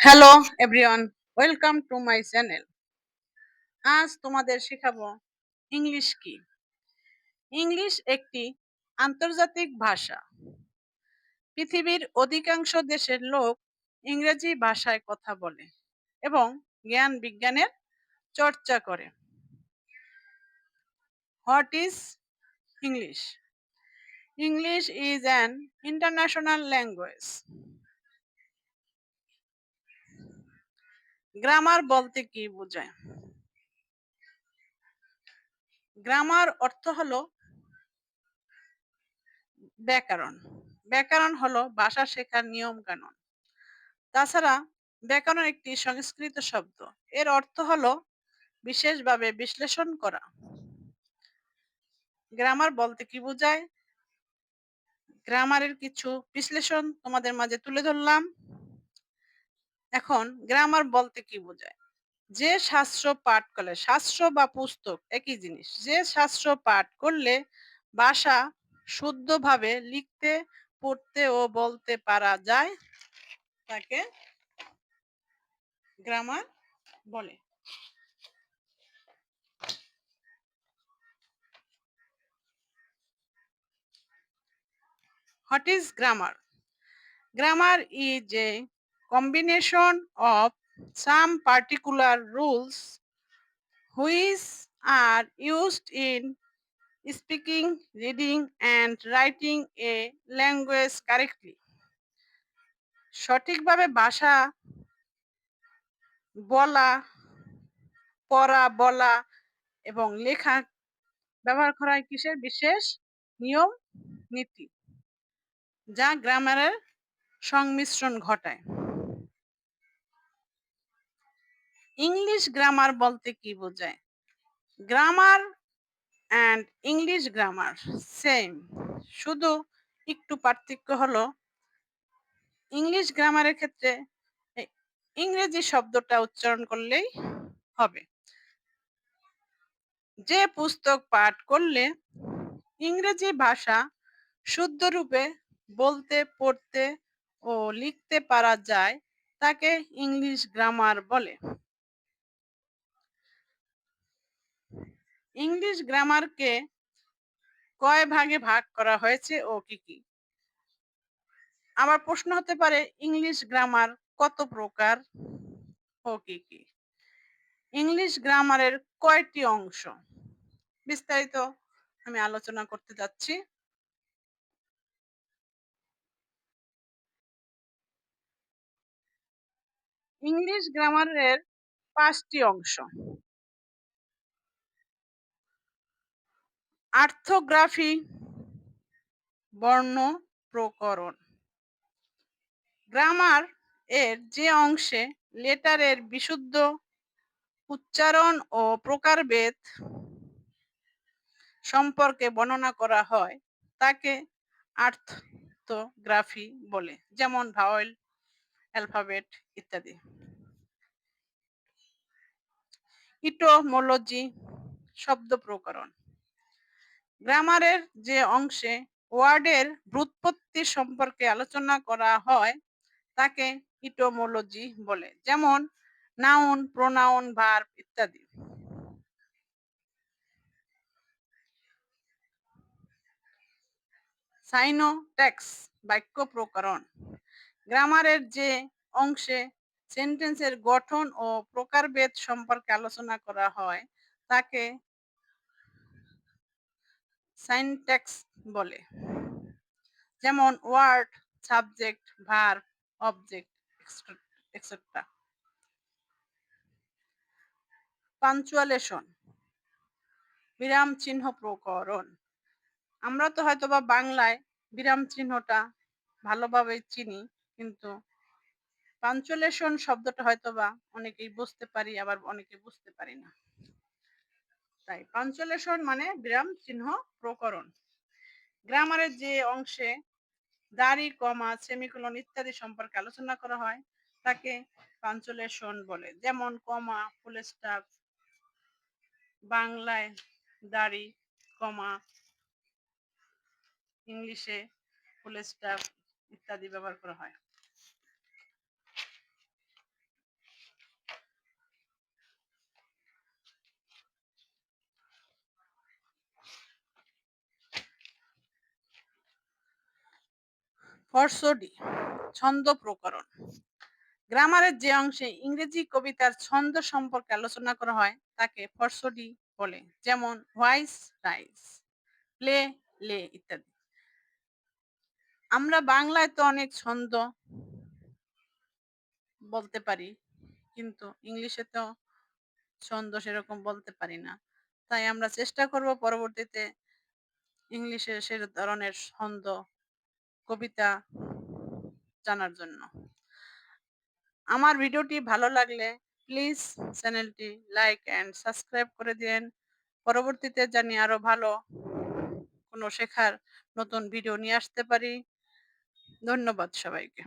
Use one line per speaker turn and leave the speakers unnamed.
Hello everyone, welcome to my channel. আজ তোমাদের শেখাবো ইংলিশ কি। ইংলিশ একটি আন্তর্জাতিক ভাষা। পৃথিবীর অধিকাংশ দেশের লোক ইংরেজি ভাষায় কথা বলে এবং জ্ঞান বিজ্ঞানের চর্চা করে। What is English? English is an international language. Grammar বলতে কি বোঝায়? গ্রামার অর্থ হলো ব্যাকরণ। ব্যাকরণ হলো ভাষা শেখার নিয়ম কানুন। তাছাড়া ব্যাকরণ একটি সংস্কৃত শব্দ। এর অর্থ হলো বিশেষভাবে বিশ্লেষণ করা। গ্রামার বলতে কি বোঝায়? গ্রামারের কিছু বিশ্লেষণ তোমাদের মাঝে তুলে ধরলাম। এখন গ্রামার বলতে কি বোঝায়? যে শাস্ত্র পাঠ করলে, শাস্ত্র বা পুস্তক একই জিনিস, যে শাস্ত্র পাঠ করলে ভাষা শুদ্ধভাবে লিখতে, পড়তে ও বলতে পারা যায় তাকে গ্রামার বলে। What is grammar? Grammar is a combination of some particular rules which are used in speaking, reading, and writing a language correctly. সঠিকভাবে ভাষা বলা, পড়া, বলা এবং লেখা ব্যবহার করা হয় কিসের বিশেষ নিয়ম নীতি, যা গ্রামারের সংমিশ্রণ ঘটায়। ইংলিশ গ্রামার বলতে কি বোঝায়? Grammar and English grammar same, শুধু একটু পার্থক্য হলো ইংলিশ গ্রামারের ক্ষেত্রে ইংরেজি শব্দটা উচ্চারণ করলেই হবে। যে পুস্তক পাঠ করলে ইংরেজি ভাষা শুদ্ধ রূপে বলতে, পড়তে ও লিখতে পারা যায় তাকে ইংলিশ গ্রামার বলে। ইংলিশ গ্রামারকে কয় ভাগে ভাগ করা হয়েছে ও কি কি? আমার প্রশ্ন হতে পারে, ইংলিশ গ্রামার কত প্রকার ও কি কি? ইংলিশ গ্রামারের কয়টি অংশ? বিস্তারিত আমি আলোচনা করতে যাচ্ছি। ইংলিশ গ্রামারের 5টি অংশ। অর্থোগ্রাফি, বর্ণ প্রকরণ। গ্রামার এর যে অংশে লেটারের বিশুদ্ধ উচ্চারণ ও প্রকারভেদ সম্পর্কে বর্ণনা করা হয় তাকে অর্থোগ্রাফি বলে, যেমন ভাওয়েল, অ্যালফাবেট ইত্যাদি। ইটোমোলজি, শব্দ প্রকরণ। গ্রামারের যে অংশে ওয়ার্ডের ব্যুৎপত্তি সম্পর্কে আলোচনা করা হয় তাকে ইটোমোলজি বলে, যেমন নাউন, প্রোনাউন, ভার্ব ইত্যাদি। সাইনোট্যাক্স, বাক্য প্রকরণ। গ্রামারের যে অংশে সেন্টেন্সের গঠন ও প্রকারভেদ সম্পর্কে আলোচনা করা হয় তাকে সাইনট্যাক্স বলে, যেমন word, subject, verb, object etcetera. Punctuation, বিরাম চিহ্ন প্রকরণ। আমরা তো হয়তোবা বাংলায় বিরাম চিহ্নটা ভালোভাবে চিনি, কিন্তু পাঞ্চুয়ালেশন শব্দটা হয়তোবা অনেকেই বুঝতে পারি, আবার অনেকে বুঝতে পারি না। তাই পাঞ্চুয়ালেশন মানে বিরাম চিহ্ন প্রকরণ। গ্রামারের যে অংশে দাড়ি, কমা, সেমিকোলন ইত্যাদি সম্পর্কে আলোচনা করা হয় তাকে পাঞ্চুয়ালেশন বলে, যেমন কমা, ফুল স্টপ। বাংলায় দাড়ি, কমা, ইংলিশে ফুল স্টপ ইত্যাদি ব্যবহার করা হয়। ফরসডি ছন্দ প্রকরণ। গ্রামারের যে অংশে ইংরেজি কবিতার ছন্দ সম্পর্কে আলোচনা করা হয় তাকে ফরসডি বলে। যেমন হোয়াইস রাইস, প্লে লে ইত্যাদি। আমরা বাংলায় তো অনেক ছন্দ বলতে পারি, কিন্তু ইংলিশে তো ছন্দ সেরকম বলতে পারি না। তাই আমরা চেষ্টা করব পরবর্তীতে ইংলিশে সে ধরনের ছন্দ, কবিতা জানার জন্য। আমার ভিডিওটি ভালো লাগলে প্লিজ চ্যানেলটি লাইক অ্যান্ড সাবস্ক্রাইব করে দিন। পরবর্তীতে জানি আরো ভালো কোনো শেখার নতুন ভিডিও নিয়ে আসতে পারি। ধন্যবাদ সবাইকে।